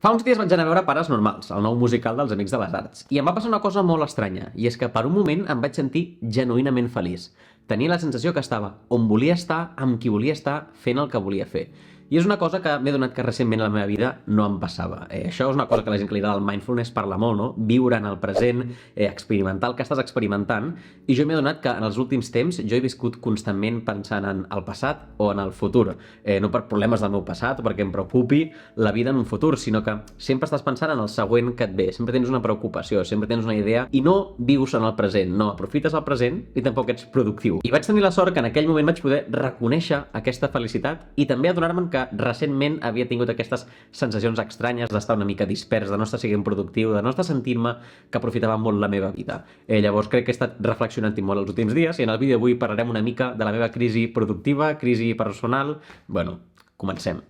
Fa uns dies vaig anar a veure Pares Normals, el nou musical dels Amics de les Arts, i em va passar una cosa molt estranya, i és que per un moment em vaig sentir genuïnament feliç. Tenia la sensació que estava on volia estar, amb qui volia estar, fent el que volia fer. I és una cosa que m'he donat que recentment a la meva vida no em passava. Això és una cosa que la gent que li agrada el mindfulness parla molt, no? Viure en el present, experimentar el que estàs experimentant, i jo m'he donat que en els últims temps jo he viscut constantment pensant en el passat o en el futur. No per problemes del meu passat o perquè em preocupi la vida en un futur, sinó que sempre estàs pensant en el següent que et ve, sempre tens una preocupació, sempre tens una idea i no vius en el present, no aprofites el present i tampoc ets productiu. I vaig tenir la sort que en aquell moment vaig poder reconèixer aquesta felicitat i també adonar-me'n que recentment havia tingut aquestes sensacions estranyes d'estar una mica dispers, de no estar sent productiu, de no estar sentint-me que aprofitava molt la meva vida. Llavors crec que he estat reflexionant-hi molt els últims dies i en el vídeo d'avui parlarem una mica de la meva crisi productiva, crisi personal. Bueno, comencem.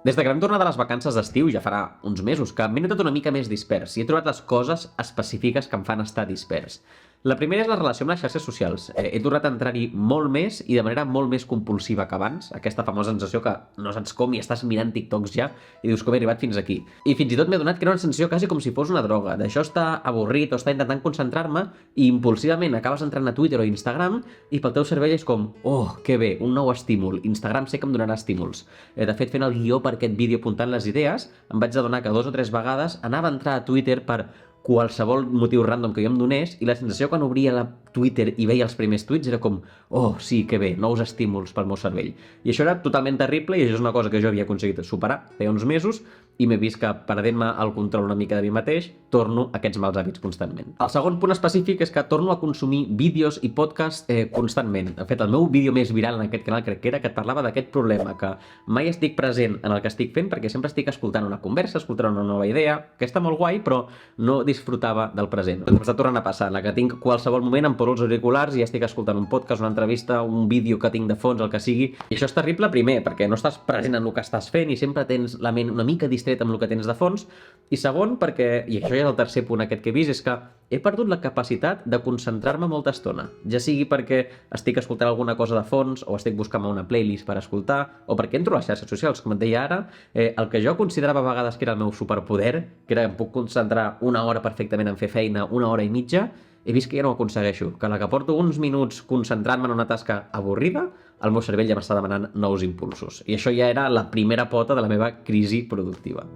Des que vam tornar de les vacances d'estiu, ja farà uns mesos, que m'he notat una mica més dispers i he trobat les coses específiques que em fan estar dispers. La primera és la relació amb les xarxes socials. He tornat a entrar-hi molt més i de manera molt més compulsiva que abans. Aquesta famosa sensació que no saps com i estàs mirant TikToks ja i dius com he arribat fins aquí. I fins i tot m'he donat que era una sensació quasi com si fos una droga. D'això estar avorrit o estar intentant concentrar-me i impulsivament acabes entrant a Twitter o Instagram i pel teu cervell és com, oh, que bé, un nou estímul. Instagram sé que em donarà estímuls. De fet, fent el guió per aquest vídeo apuntant les idees, em vaig adonar que 2 o 3 vegades anava a entrar a Twitter per qualsevol motiu random que jo em donés i la sensació quan obria la Twitter i veia els primers tuits era com, oh, sí, que bé, nous estímuls pel meu cervell. I això era totalment terrible i això és una cosa que jo havia aconseguit superar feia uns mesos i m'he vist que perdent-me el control una mica de mi mateix, torno a aquests mals hàbits constantment. El segon punt específic és que torno a consumir vídeos i podcasts constantment. De fet, el meu vídeo més viral en aquest canal crec que era que et parlava d'aquest problema, que mai estic present en el que estic fent perquè sempre estic escoltant una conversa, escoltant una nova idea, que està molt guai, però no disfrutava del present. Em està tornant a passar, en la que tinc qualsevol moment em poso els auriculars i ja estic escoltant un podcast, una entrevista, un vídeo que tinc de fons, el que sigui. I això és terrible, primer, perquè no estàs present en el que estàs fent i sempre tens la ment una mica distreta amb el que tens de fons. I segon, perquè, i això ja és el tercer punt aquest que he vist, és que he perdut la capacitat de concentrar-me molta estona. Ja sigui perquè estic escoltant alguna cosa de fons o estic buscant una playlist per escoltar o perquè entro a les xarxes socials, com et deia ara, el que jo considerava a vegades que era el meu superpoder, que era que em puc concentrar una hora perfectament en fer feina, 1 hora i mitja, he vist que ja no ho aconsegueixo, que a la que porto uns minuts concentrant-me en una tasca avorrida, el meu cervell ja m'està demanant nous impulsos. I això ja era la primera pota de la meva crisi productiva.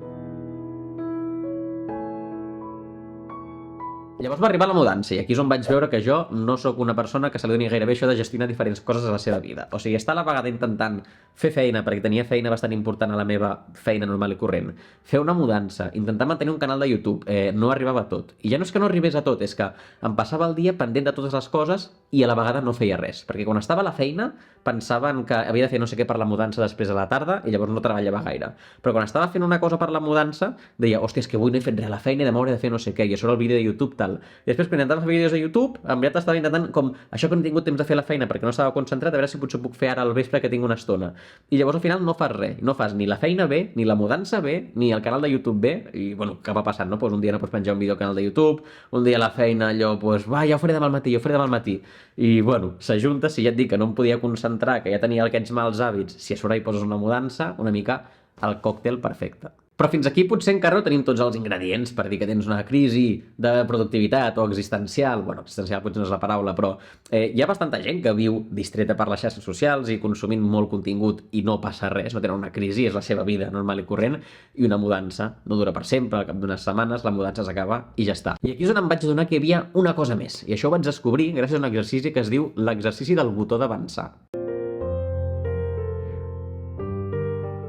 Llavors va arribar la mudança i aquí és on vaig veure que jo no sóc una persona que se li doni gairebé això de gestionar diferents coses a la seva vida. O sigui, estar a la vegada intentant fer feina, perquè tenia feina bastant important a la meva feina normal i corrent, fer una mudança, intentar mantenir un canal de YouTube, no arribava a tot. I ja no és que no arribés a tot, és que em passava el dia pendent de totes les coses i a la vegada no feia res. Perquè quan estava a la feina pensava que havia de fer no sé què per la mudança després a la tarda i llavors no treballava gaire. Però quan estava fent una cosa per la mudança, deia, hòstia, és que avui no he fet res a la feina i demà hauré de fer no sé què, i això era el vídeo de YouTube tal. I després quan intentava fer vídeos a YouTube, en veritat estava intentant com això que no he tingut temps de fer la feina perquè no estava concentrat, a veure si potser puc fer ara al vespre que tinc una estona. I llavors al final no fas res, no fas ni la feina bé, ni la mudança bé, ni el canal de YouTube bé, i bueno, què va passant, no? Pues un dia no pots penjar un vídeo al canal de YouTube, un dia a la feina allò, pues va, ja ho faré demà al matí, i bueno, s'ajunta, si ja et dic que no em podia concentrar, que ja tenia aquests mals hàbits, si a sobre hi poses una mudança, una mica el còctel perfecte. Però fins aquí potser encara no tenim tots els ingredients per dir que tens una crisi de productivitat o existencial. Bueno, existencial potser no és la paraula, però hi ha bastanta gent que viu distreta per les xarxes socials i consumint molt contingut i no passa res, no tenen una crisi, és la seva vida normal i corrent, i una mudança no dura per sempre, al cap d'unes setmanes la mudança s'acaba i ja està. I aquí és on em vaig adonar que hi havia una cosa més, i això ho vaig descobrir gràcies a un exercici que es diu l'exercici del botó d'avançar.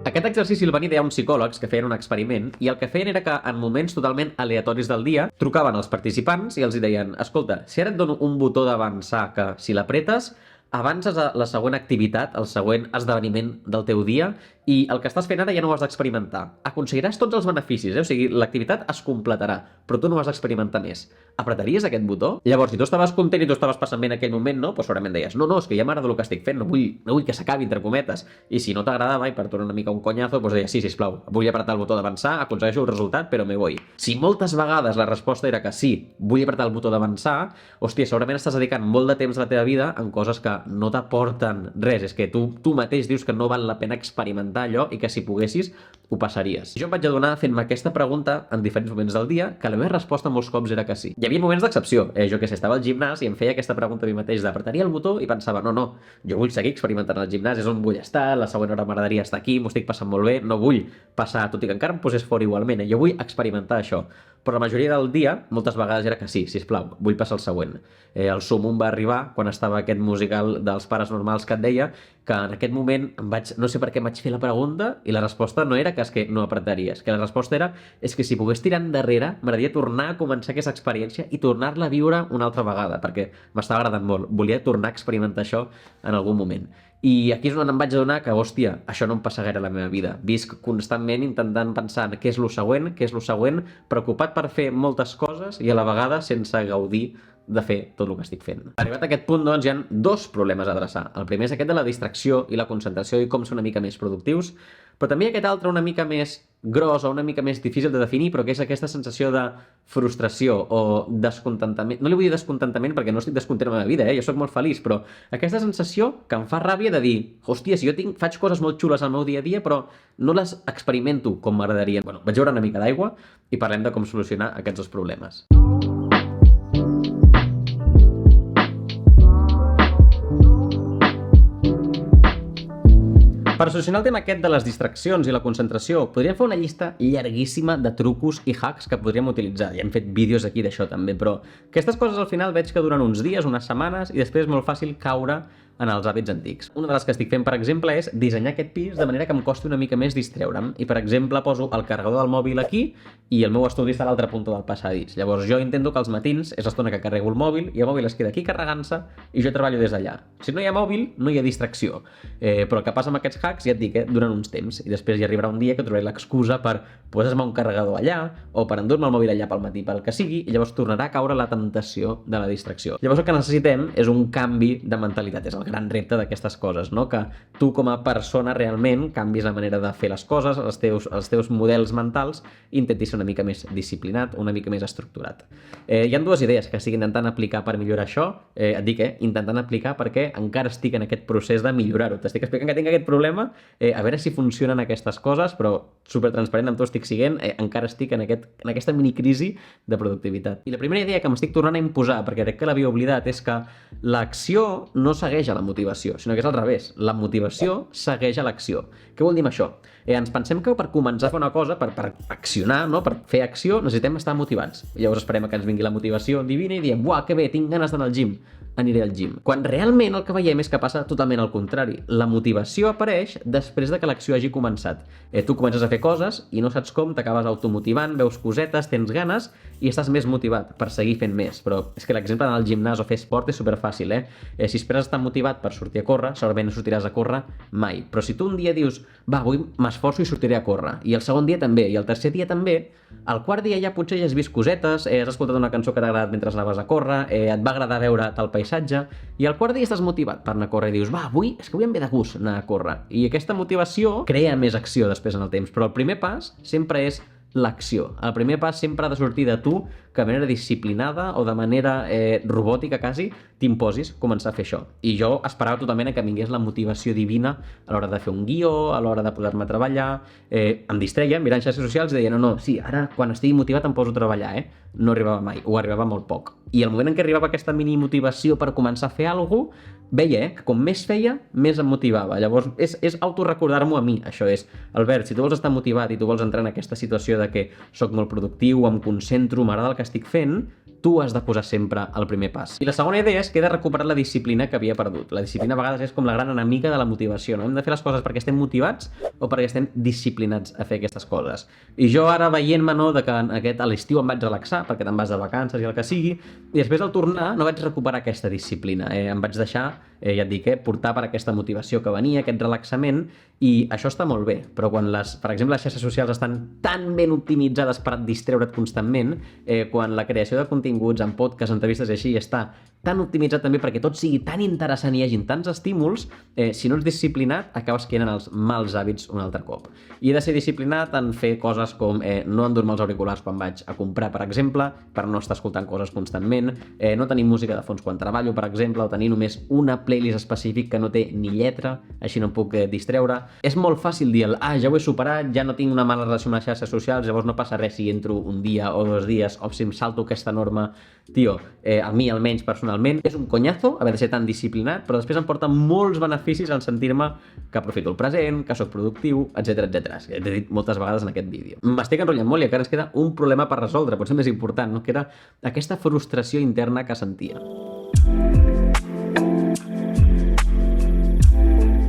Aquest exercici el van idear uns psicòlegs que feien un experiment i el que feien era que en moments totalment aleatoris del dia trucaven als participants i els deien, escolta, si ara et dono un botó d'avançar que si l'apretes avances a la següent activitat, el següent esdeveniment del teu dia i el que estàs fent ara ja no ho has d'experimentar. Aconseguiràs tots els beneficis, o sigui, l'activitat es completarà, però tu no has d'experimentar més. Apretaries aquest botó? Llavors, si tu estaves content i tu estaves passant bé en aquell moment, no? Doncs segurament deies, no, és que ja m'agrada el que estic fent, no vull que s'acabi, entre cometes. I si no t'agradava i per tornar una mica un conyazo, doncs deies, sí, sisplau, vull apretar el botó d'avançar, aconsegueixo el resultat, però me voy. Si moltes vegades la resposta era que sí, vull apretar el botó d'avançar, hòstia, segurament estàs dedicant molt de temps de la teva vida en coses que no t'aporten res. És que tu mateix dius que no val la pena experimentar experimentar allò i que si poguessis ho passaries. Jo em vaig adonar fent-me aquesta pregunta en diferents moments del dia que la meva resposta molts cops era que sí. Hi havia moments d'excepció. Jo que sé, estava al gimnàs i em feia aquesta pregunta a mi mateix d'apretaria el botó i pensava, no, jo vull seguir experimentant al gimnàs, és on vull estar, la següent hora m'agradaria estar aquí, m'ho estic passant molt bé, no vull passar, tot i que encara em posés fora igualment, jo vull experimentar això. Però la majoria del dia, moltes vegades era que sí, sisplau, vull passar al següent. El súmum va arribar quan estava aquest musical dels pares normals que et deia que en aquest moment no sé per què em vaig fer la pregunta i la resposta no era que és que no apretaria, és que la resposta era és que si pogués tirar endarrere m'agradaria tornar a començar aquesta experiència i tornar-la a viure una altra vegada, perquè m'estava agradant molt. Volia tornar a experimentar això en algun moment. I aquí és on em vaig adonar que, hòstia, això no em passa gaire a la meva vida. Visc constantment intentant pensar en què és lo següent, preocupat per fer moltes coses i a la vegada sense gaudir de fer tot el que estic fent. Arribat a aquest punt, doncs, hi ha dos problemes a adreçar. El primer és aquest de la distracció i la concentració i com ser una mica més productius, però també aquest altre una mica més gros o una mica més difícil de definir, però que és aquesta sensació de frustració o descontentament. No li vull dir descontentament perquè no estic descontent a la meva vida, jo sóc molt feliç, però aquesta sensació que em fa ràbia de dir, hòstia, si jo faig coses molt xules al meu dia a dia, però no les experimento com m'agradaria. Bueno, vaig beure una mica d'aigua i parlem de com solucionar aquests dos problemes. Per solucionar el tema aquest de les distraccions i la concentració, podríem fer una llista llarguíssima de trucos i hacks que podríem utilitzar. Ja hem fet vídeos aquí d'això també, però aquestes coses al final veig que duren uns dies, unes setmanes, i després és molt fàcil caure en els hàbits antics. Una de les que estic fent, per exemple, és dissenyar aquest pis de manera que em costi una mica més distreure'm. I, per exemple, poso el carregador del mòbil aquí i el meu estudi està a l'altra punta del passadís. Llavors, jo intento que els matins és l'estona que carrego el mòbil i el mòbil es queda aquí carregant-se i jo treballo des d'allà. Si no hi ha mòbil, no hi ha distracció. Però el que passa amb aquests hacks, ja et dic, duren uns temps i després hi arribarà un dia que trobaré l'excusa per posar-me un carregador allà o per endur-me el mòbil allà pel matí, pel que sigui, i llavors tornarà a caure la temptació de la distracció. Llavors el que necessitem és un canvi de mentalitat, és el gran repte d'aquestes coses, no? Que tu com a persona realment canvis la manera de fer les coses, els teus models mentals, i intentis ser una mica més disciplinat, una mica més estructurat. Hi ha dues idees que estic intentant aplicar per millorar això. Et dic, intentant aplicar perquè encara estic en aquest procés de millorar-ho. T'estic explicant que tinc aquest problema, a veure si funcionen aquestes coses, però supertransparent amb tu estic siguent, encara estic en aquesta minicrisi de productivitat. I la primera idea que m'estic tornant a imposar, perquè crec que l'havia oblidat, és que l'acció no segueix a la motivació, sinó que és al revés. La motivació segueix a l'acció. Què vol dir això? Ens pensem que per començar a fer una cosa, per accionar, no? Per fer acció, necessitem estar motivats. Llavors esperem que ens vingui la motivació divina i diem, uah, que bé, tinc ganes d'anar al gym. Aniré al gym. Quan realment el que veiem és que passa totalment al contrari. La motivació apareix després de que l'acció hagi començat. Tu comences a fer coses i no saps com, t'acabes automotivant, veus cosetes, tens ganes i estàs més motivat per seguir fent més. Però és que l'exemple d'anar al gimnàs o fer esport és superfàcil, Si esperes estar motivat per sortir a córrer, segurament no sortiràs a córrer mai. Però si tu un dia dius, va, avui m'esforço i sortiré a córrer, i el segon dia també, i el tercer dia també, el quart dia ja potser ja has vist cosetes, has escoltat una cançó que t'ha agradat mentre anaves a córrer, et va agradar veure tal paisatge, i al quart dia estàs motivat per anar a córrer i dius, va, avui em ve de gust anar a córrer. I aquesta motivació crea més acció després en el temps, però el primer pas sempre és l'acció. El primer pas sempre ha de sortir de tu, que de manera disciplinada o de manera robòtica quasi, t'imposis començar a fer això. I jo esperava totalment que vingués la motivació divina a l'hora de fer un guió, a l'hora de posar-me a treballar. Em distreia mirant xarxes socials i deia, no, sí, ara quan estigui motivat em poso a treballar, No arribava mai, o arribava molt poc. I el moment en què arribava aquesta mini motivació per començar a fer alguna cosa, veia que com més feia, més em motivava. Llavors, és autorecordar-m'ho a mi, això és. Albert, si tu vols estar motivat i tu vols entrar en aquesta situació de que soc molt productiu, em concentro, m'agrada el que estic fent, tu has de posar sempre el primer pas. I la segona idea és que he de recuperar la disciplina que havia perdut. La disciplina a vegades és com la gran enemiga de la motivació, no? Hem de fer les coses perquè estem motivats o perquè estem disciplinats a fer aquestes coses. I jo ara veient-me, de que a l'estiu em vaig relaxar, perquè te'n vas de vacances i el que sigui, i després al tornar no vaig recuperar aquesta disciplina. Em vaig deixar, ja et dic, portar per aquesta motivació que venia, aquest relaxament, i això està molt bé, però quan per exemple, les xarxes socials estan tan ben optimitzades per distreure't constantment, quan la creació de continguts en podcast, entrevistes i així està tan optimitzat també perquè tot sigui tan interessant i hi hagin tants estímuls, si no ets disciplinat, acabes caient en els mals hàbits un altre cop. I he de ser disciplinat en fer coses com no endur-me els auriculars quan vaig a comprar, per exemple, per no estar escoltant coses constantment, no tenir música de fons quan treballo, per exemple, o tenir només una playlist específica que no té ni lletra, així no em puc distreure. És molt fàcil dir ja ho he superat, ja no tinc una mala relació amb les xarxes socials, llavors no passa res si entro un dia o 2 dies o si em salto aquesta norma. Tio, a mi almenys personalment és un conyazo haver de ser tan disciplinat, però després em porta molts beneficis en sentir-me que aprofito el present, que sóc productiu, etc etc. He dit moltes vegades en aquest vídeo. M'estic enrotllant molt i encara ens queda un problema per resoldre, potser més important, no? Que era aquesta frustració interna que sentia.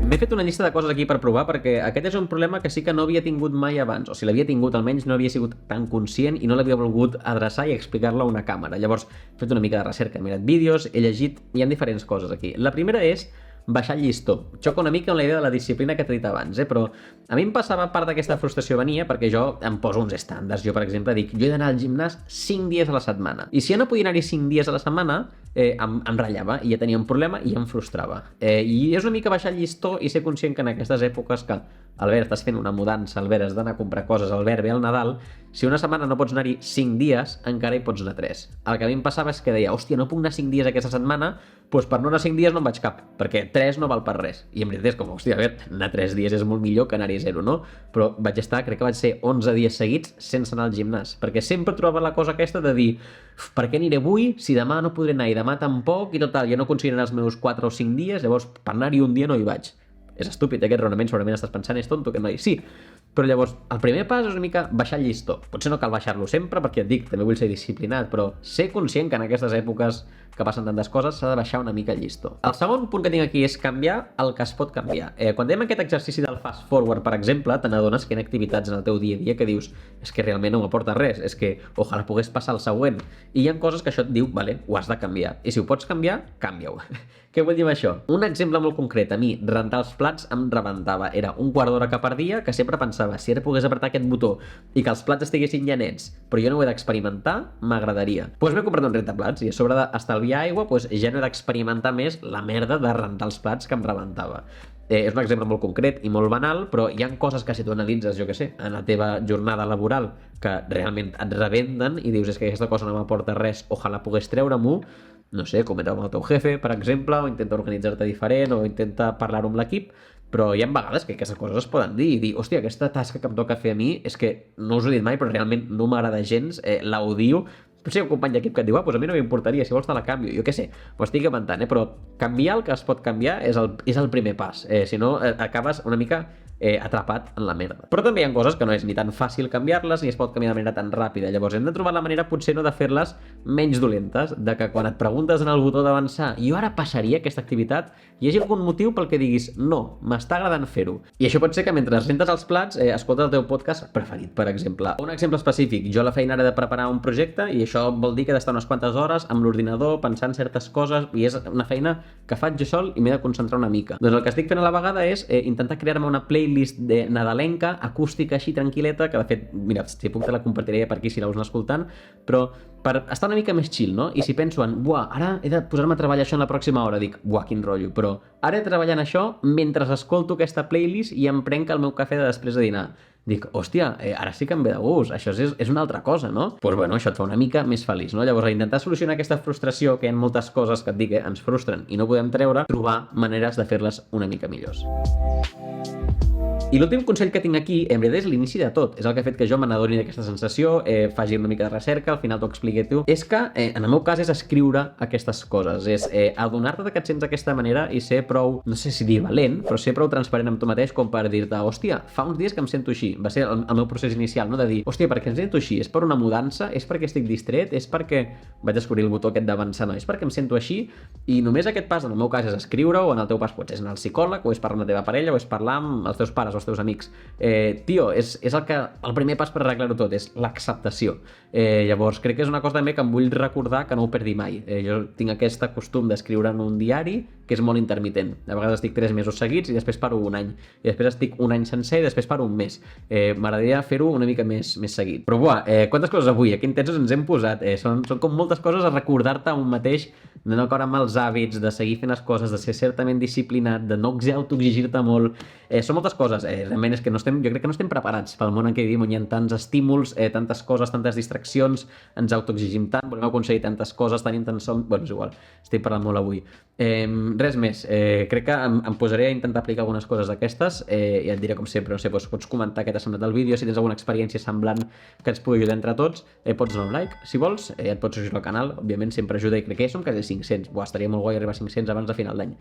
M'he fet una llista de coses aquí per provar perquè aquest és un problema que sí que no havia tingut mai abans, o si l'havia tingut almenys no havia sigut tan conscient i no l'havia volgut adreçar i explicar-la a una càmera. Llavors he fet una mica de recerca, he mirat vídeos, he llegit, hi ha diferents coses aquí. La primera és baixar el llistó. Xoca una mica amb la idea de la disciplina que t'he dit abans, però a mi em passava part d'aquesta frustració venia perquè jo em poso uns estàndards. Jo, per exemple, dic, jo he d'anar al gimnàs 5 dies a la setmana. I si jo no podia anar-hi 5 dies a la setmana, em ratllava i ja tenia un problema i em frustrava. I és una mica baixar el llistó i ser conscient que en aquestes èpoques que, Albert, estàs fent una mudança, Albert, has d'anar a comprar coses, Albert, ve el Nadal, si una setmana no pots anar-hi 5 dies, encara hi pots anar 3. El que a mi em passava és que deia, hòstia, no puc anar 5 dies aquesta setmana, doncs per no anar 5 dies no en vaig cap, perquè 3 no val per res. I en veritat és com, hòstia, a veure, anar 3 dies és molt millor que anar-hi 0, no? Però vaig estar, crec que vaig ser 11 dies seguits sense anar al gimnàs, perquè sempre trobava la cosa aquesta de dir, per què aniré avui si demà no podré anar i demà tampoc i total, jo no consideraré els meus 4 o 5 dies, llavors per anar-hi un dia no hi vaig. És estúpid, aquest raonament segurament estàs pensant, és tonto que no hi... Sí, però llavors el primer pas és una mica baixar el llistó. Potser no cal baixar-lo sempre perquè et dic, també vull ser disciplinat, però ser conscient que en aquestes èpoques que passen tantes coses s'ha de baixar una mica el llistó. El segon punt que tinc aquí és canviar el que es pot canviar. Quan dèiem aquest exercici del fast forward, per exemple, te n'adones que hi ha activitats en el teu dia a dia que dius és que realment no m'aporta res, és que ojalà pogués passar al següent. I hi ha coses que això et diu, vale, ho has de canviar. I si ho pots canviar, canvia-ho. Què vull dir amb això? Un exemple molt concret, a mi, rentar els plats em rebentava. Era un quart d'hora que perdia que sempre pensava, si ara pogués apretar aquest botó i que els plats estiguessin ja nets, però jo no ho he d'experimentar, m'agradaria. Doncs m'he comprat un rentaplats i a sobre d'estalviar aigua, doncs ja no he d'experimentar més la merda de rentar els plats que em rebentava. És un exemple molt concret i molt banal, però hi ha coses que si tu analitzes, jo què sé, en la teva jornada laboral que realment et rebenten i dius és que aquesta cosa no m'aporta res, ojalà pogués treure-m'ho, no sé, comenta amb el teu jefe, per exemple, o intenta organitzar-te diferent, o intenta parlar-ho amb l'equip, però hi ha vegades que aquestes coses es poden dir i dir, hòstia, aquesta tasca que em toca fer a mi és que no us ho he dit mai, però realment no m'agrada gens, l'odio. Potser hi ha un company d'equip que et diu, doncs a mi no m'importaria, si vols te la canvio, jo què sé, m'ho estic inventant, però canviar el que es pot canviar és el primer pas, si no acabes una mica atrapat en la merda. Però també hi ha coses que no és ni tan fàcil canviar-les ni es pot canviar de manera tan ràpida, llavors hem de trobar la manera potser no de fer-les menys dolentes, de que quan et preguntes en el botó d'avançar jo ara passaria aquesta activitat, hi hagi algun motiu pel que diguis no, m'està agradant fer-ho. I això pot ser que mentre rentes els plats escoltes el teu podcast preferit, per exemple. Un exemple específic, jo a la feina ara he de preparar un projecte i això vol dir que he d'estar unes quantes hores amb l'ordinador pensant certes coses i és una feina que faig jo sol i m'he de concentrar una mica. Doncs el que estic fent a la vegada és intentar crear-me una playlist de nadalenca, acústica així tranquil·leta, que de fet, mira, si puc te la compartiré per aquí si la vols anar escoltant, però per estar una mica més chill, no? I si penso en, buah, ara he de posar-me a treballar això en la pròxima hora, dic, buah, quin rotllo, però ara he de treballar en això mentre escolto aquesta playlist i em prenc el meu cafè de després de dinar. Dic, hòstia, ara sí que em ve de gust, això és una altra cosa, no? Doncs bueno, això et fa una mica més feliç, no? Llavors, a intentar solucionar aquesta frustració, que hi ha moltes coses que et dic, ens frustren i no podem treure, trobar maneres de fer-les una mica millors. I l'últim consell que tinc aquí, en veritat, és l'inici de tot. És el que ha fet que jo me n'adoni d'aquesta sensació, faci una mica de recerca, al final t'ho expliqui tu. És que, en el meu cas, és escriure aquestes coses. És adonar-te que et sents d'aquesta manera i ser prou, no sé si dir valent, però ser prou transparent amb tu mateix com per dir-te, hòstia, fa uns dies que em sento així. Va ser el meu procés inicial, no? De dir, hòstia, per què em sento així? És per una mudança? És perquè estic distret? És perquè vaig descobrir el botó aquest d'avançar? No, és perquè em sento així? I només aquest pas, en el meu cas, és escriure, o en el teu pas pots anar al psicòleg, o és parlar amb la teva parella, o és parlar amb els teus pares o als teus amics. Tio, és el primer pas per arreglar-ho tot, és l'acceptació. Llavors, crec que és una cosa també que em vull recordar que no ho perdi mai. Jo tinc aquest costum d'escriure en un diari que és molt intermitent. A vegades estic 3 mesos seguits i després paro un any. I després estic un any sencer i després paro un mes. M'agradaria fer-ho una mica més seguit. Però, quantes coses avui? Aquí intensos ens hem posat. Són com moltes coses a recordar-te un mateix, de no caure amb els hàbits, de seguir fent les coses, de ser certament disciplinat, de no autoexigir-te molt. Són moltes coses. Realment és que jo crec que no estem preparats pel món en què vivim, on hi ha tants estímuls, tantes coses, tantes distraccions, ens autoexigim tant, volem aconseguir tantes coses, tenim tant som... Bueno, és igual, estic parlant molt avui. Res més, crec que em posaré a intentar aplicar algunes coses d'aquestes i et diré com sempre, no sé, pots comentar què t'ha semblat el vídeo, si tens alguna experiència semblant que ens pugui ajudar entre tots, pots donar un like, si vols, et pots subscriure al canal, òbviament sempre ajuda i crec que ja som quasi 500, estaria molt guai arribar a 500 abans de final d'any.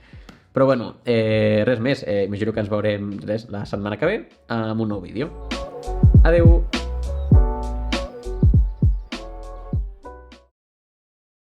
Però bueno, res més, imagino que ens veurem la setmana que ve amb un nou vídeo. Adeu!